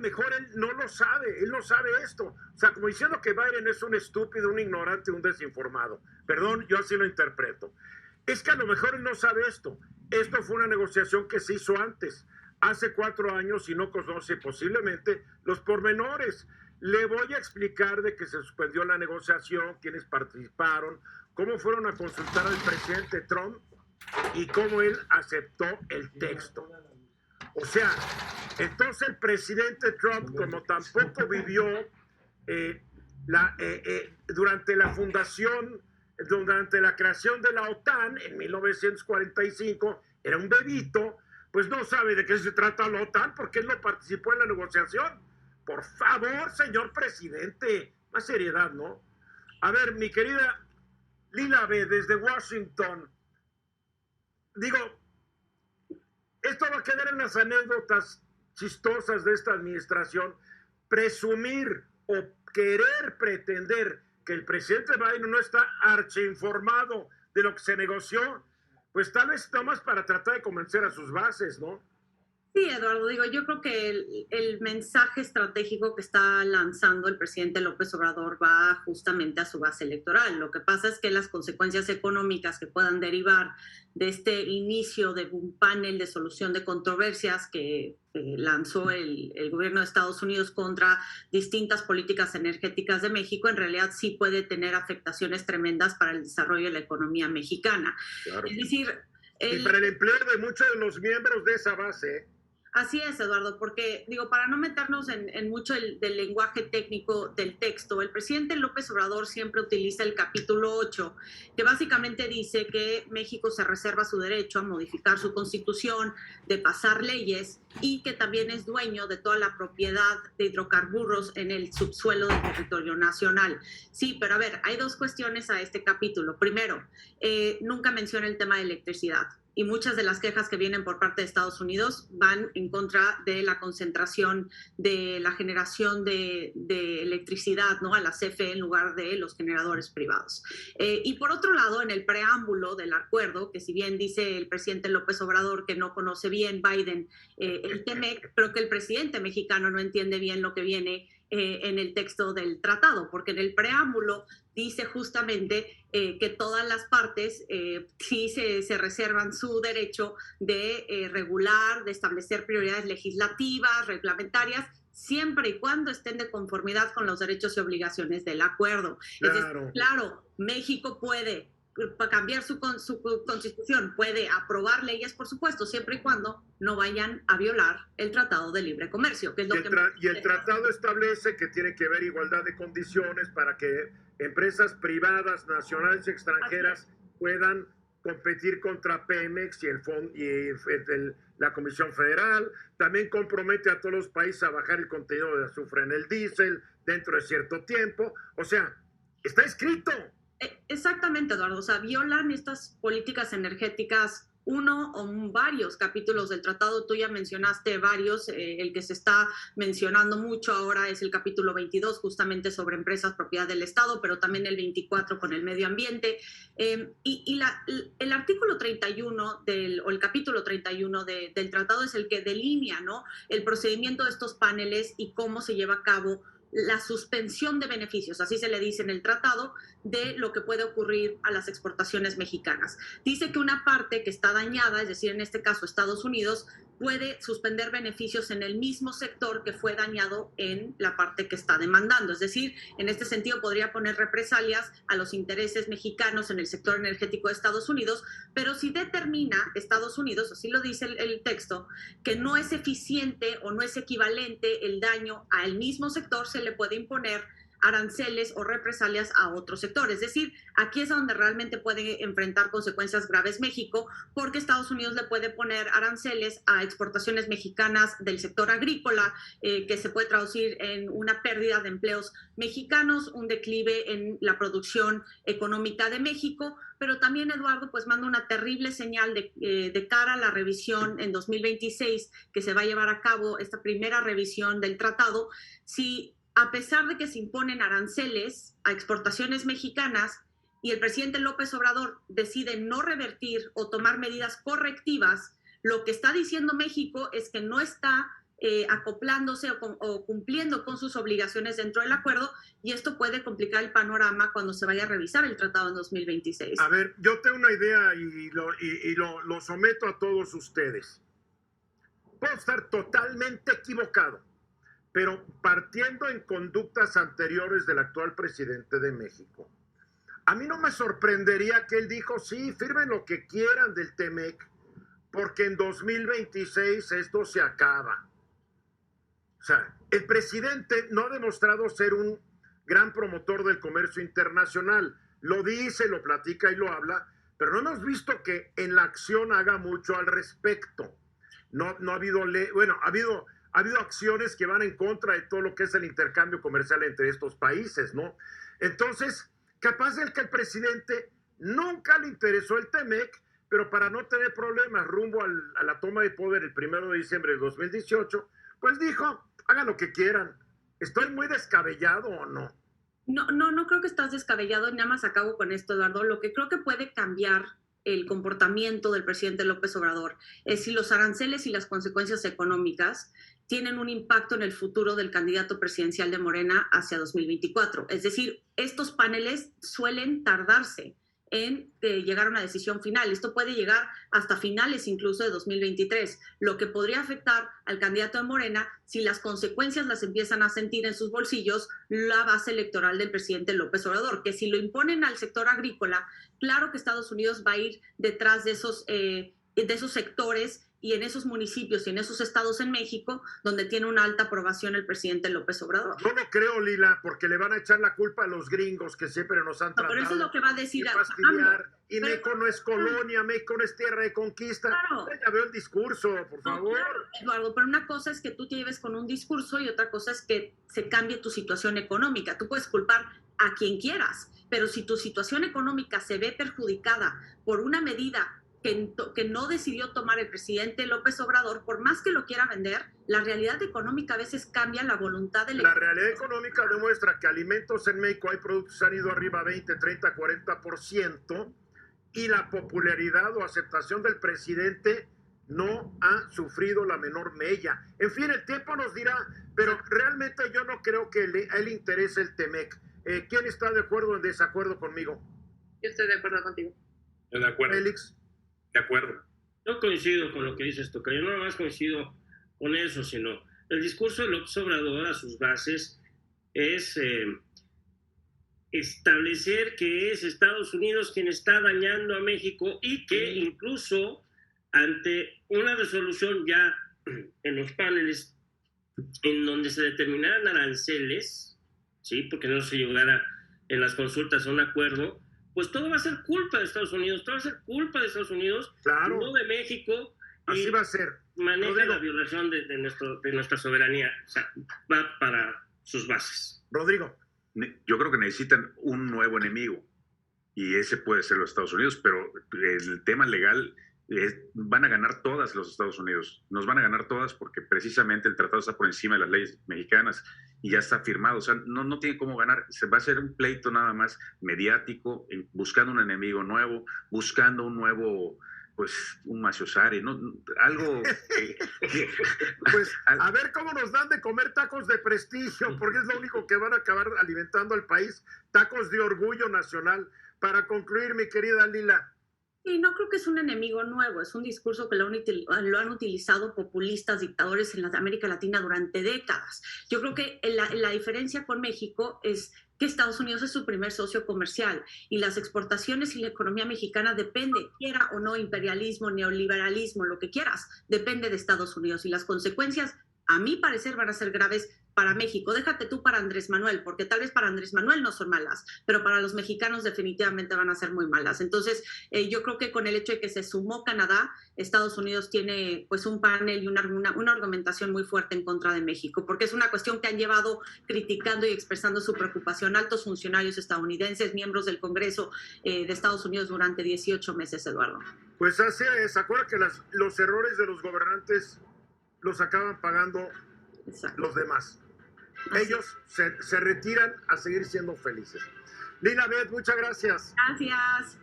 mejor él no lo sabe, él no sabe esto. O sea, como diciendo que Biden es un estúpido, un ignorante, un desinformado. Perdón, yo así lo interpreto. Es que a lo mejor él no sabe esto. Esto fue una negociación que se hizo antes, hace 4 años, y no conoce posiblemente los pormenores. Le voy a explicar de que se suspendió la negociación, quiénes participaron, cómo fueron a consultar al presidente Trump y cómo él aceptó el texto. O sea, entonces el presidente Trump, como tampoco vivió durante la fundación, durante la creación de la OTAN en 1945, era un bebito, pues no sabe de qué se trata la OTAN porque él no participó en la negociación. Por favor, señor presidente, más seriedad, ¿no? A ver, mi querida Lila B, desde Washington, digo, esto va a quedar en las anécdotas chistosas de esta administración. Presumir o querer pretender que el presidente Biden no está archiinformado de lo que se negoció, pues tal vez nomás para tratar de convencer a sus bases, ¿no? Sí, Eduardo, digo, yo creo que el mensaje estratégico que está lanzando el presidente López Obrador va justamente a su base electoral. Lo que pasa es que las consecuencias económicas que puedan derivar de este inicio de un panel de solución de controversias que lanzó el gobierno de Estados Unidos contra distintas políticas energéticas de México, en realidad sí puede tener afectaciones tremendas para el desarrollo de la economía mexicana. Claro. Es decir, y para el empleo de muchos de los miembros de esa base. Así es, Eduardo, porque digo, para no meternos en mucho del lenguaje técnico del texto, el presidente López Obrador siempre utiliza el capítulo 8, que básicamente dice que México se reserva su derecho a modificar su constitución, de pasar leyes y que también es dueño de toda la propiedad de hidrocarburos en el subsuelo del territorio nacional. Sí, pero a ver, hay dos cuestiones a este capítulo. Primero, nunca menciona el tema de electricidad. Y muchas de las quejas que vienen por parte de Estados Unidos van en contra de la concentración de la generación de electricidad, ¿no?, a la CFE en lugar de los generadores privados. Y por otro lado, en el preámbulo del acuerdo, que si bien dice el presidente López Obrador que no conoce bien Biden el TEMEC, creo que el presidente mexicano no entiende bien lo que viene en el texto del tratado, porque en el preámbulo dice justamente que todas las partes sí se reservan su derecho de regular, de establecer prioridades legislativas, reglamentarias, siempre y cuando estén de conformidad con los derechos y obligaciones del acuerdo. Claro. Es decir, claro, México puede cambiar su constitución, puede aprobar leyes, por supuesto, siempre y cuando no vayan a violar el Tratado de Libre Comercio, que es lo y el tratado establece que tiene que haber igualdad de condiciones para que empresas privadas, nacionales y extranjeras puedan competir contra Pemex y la Comisión Federal. También compromete a todos los países a bajar el contenido de azufre en el diésel dentro de cierto tiempo. O sea, está escrito. Exactamente, Eduardo. O sea, violan estas políticas energéticas uno o varios capítulos del tratado. Tú ya mencionaste varios. El que se está mencionando mucho ahora es el capítulo 22, justamente sobre empresas propiedad del Estado, pero también el 24 con el medio ambiente. El artículo 31 o el capítulo 31 del tratado es el que delinea, ¿no?, el procedimiento de estos paneles y cómo se lleva a cabo la suspensión de beneficios, así se le dice en el tratado, de lo que puede ocurrir a las exportaciones mexicanas. Dice que una parte que está dañada, es decir, en este caso Estados Unidos, puede suspender beneficios en el mismo sector que fue dañado en la parte que está demandando. Es decir, en este sentido podría poner represalias a los intereses mexicanos en el sector energético de Estados Unidos, pero si determina Estados Unidos, así lo dice el texto, que no es eficiente o no es equivalente el daño al mismo sector, se le puede imponer aranceles o represalias a otro sector. Es decir, aquí es donde realmente puede enfrentar consecuencias graves México, porque Estados Unidos le puede poner aranceles a exportaciones mexicanas del sector agrícola, que se puede traducir en una pérdida de empleos mexicanos, un declive en la producción económica de México, pero también, Eduardo, pues manda una terrible señal de cara a la revisión en 2026, que se va a llevar a cabo esta primera revisión del tratado. Si a pesar de que se imponen aranceles a exportaciones mexicanas y el presidente López Obrador decide no revertir o tomar medidas correctivas, lo que está diciendo México es que no está acoplándose o cumpliendo con sus obligaciones dentro del acuerdo, y esto puede complicar el panorama cuando se vaya a revisar el tratado en 2026. A ver, yo tengo una idea y lo someto a todos ustedes. Puedo estar totalmente equivocado, pero partiendo en conductas anteriores del actual presidente de México, a mí no me sorprendería que él dijo, sí, firmen lo que quieran del TEMEC, porque en 2026 esto se acaba. O sea, el presidente no ha demostrado ser un gran promotor del comercio internacional. Lo dice, lo platica y lo habla, pero no hemos visto que en la acción haga mucho al respecto. No ha habido, bueno, ha habido acciones que van en contra de todo lo que es el intercambio comercial entre estos países, ¿no? Entonces, capaz de que el presidente nunca le interesó el TEMEC, pero para no tener problemas rumbo a la toma de poder el 1 de diciembre de 2018, pues dijo, hagan lo que quieran. ¿Estoy muy descabellado o no? No creo que estás descabellado, y nada más acabo con esto, Eduardo. Lo que creo que puede cambiar el comportamiento del presidente López Obrador es si los aranceles y las consecuencias económicas tienen un impacto en el futuro del candidato presidencial de Morena hacia 2024. Es decir, estos paneles suelen tardarse en llegar a una decisión final. Esto puede llegar hasta finales incluso de 2023, lo que podría afectar al candidato de Morena si las consecuencias las empiezan a sentir en sus bolsillos la base electoral del presidente López Obrador, que si lo imponen al sector agrícola, claro que Estados Unidos va a ir detrás de esos sectores y en esos municipios y en esos estados en México donde tiene una alta aprobación el presidente López Obrador. No lo creo, Lila, porque le van a echar la culpa a los gringos que siempre nos han tratado. Pero eso es lo que va a decir y México no es colonia, México no es tierra de conquista. Claro. Ya veo el discurso, por favor. Claro, Eduardo, pero una cosa es que tú te lleves con un discurso y otra cosa es que se cambie tu situación económica. Tú puedes culpar a quien quieras, pero si tu situación económica se ve perjudicada por una medida que no decidió tomar el presidente López Obrador, por más que lo quiera vender, la realidad económica a veces cambia la voluntad del... La realidad económica demuestra que alimentos en México, hay productos que han ido arriba 20, 30, 40%, y la popularidad o aceptación del presidente no ha sufrido la menor mella. En fin, el tiempo nos dirá, pero realmente yo no creo que a él interese el TEMEC. ¿Quién está de acuerdo o en desacuerdo conmigo? Yo estoy de acuerdo contigo. De acuerdo. Félix. De acuerdo. Yo coincido con lo que dices tú, que yo no nada más coincido con eso, sino el discurso de López Obrador a sus bases es establecer que es Estados Unidos quien está dañando a México y que incluso ante una resolución ya en los paneles en donde se determinaran aranceles, ¿sí? Porque no se llegara en las consultas a un acuerdo, pues todo va a ser culpa de Estados Unidos, todo va a ser culpa de Estados Unidos, claro, no de México. Así va a ser. Maneja Rodrigo, la violación de nuestra soberanía, o sea, va para sus bases. Rodrigo. Yo creo que necesitan un nuevo enemigo y ese puede ser los Estados Unidos, pero el tema legal van a ganar todas los Estados Unidos, nos van a ganar todas porque precisamente el tratado está por encima de las leyes mexicanas y ya está firmado, o sea, no tiene cómo ganar, se va a hacer un pleito nada más mediático, buscando un enemigo nuevo, buscando un nuevo, pues, un maciosare, ¿no? Algo... pues, a ver cómo nos dan de comer tacos de prestigio, porque es lo único que van a acabar alimentando al país, tacos de orgullo nacional. Para concluir, mi querida Lila. Y no creo que es un enemigo nuevo, es un discurso que lo han utilizado populistas, dictadores en América Latina durante décadas. Yo creo que la diferencia con México es que Estados Unidos es su primer socio comercial y las exportaciones y la economía mexicana depende, quiera o no, imperialismo, neoliberalismo, lo que quieras, depende de Estados Unidos y las consecuencias, a mi parecer, van a ser graves para México. Déjate tú para Andrés Manuel, porque tal vez para Andrés Manuel no son malas, pero para los mexicanos definitivamente van a ser muy malas. Entonces, yo creo que con el hecho de que se sumó Canadá, Estados Unidos tiene pues un panel y una argumentación muy fuerte en contra de México, porque es una cuestión que han llevado criticando y expresando su preocupación altos funcionarios estadounidenses, miembros del Congreso de Estados Unidos durante 18 meses, Eduardo. Pues así es, acuerda que los errores de los gobernantes los acaban pagando Exacto. Los demás. Así. Ellos se retiran a seguir siendo felices. Lila Beth, muchas gracias. Gracias.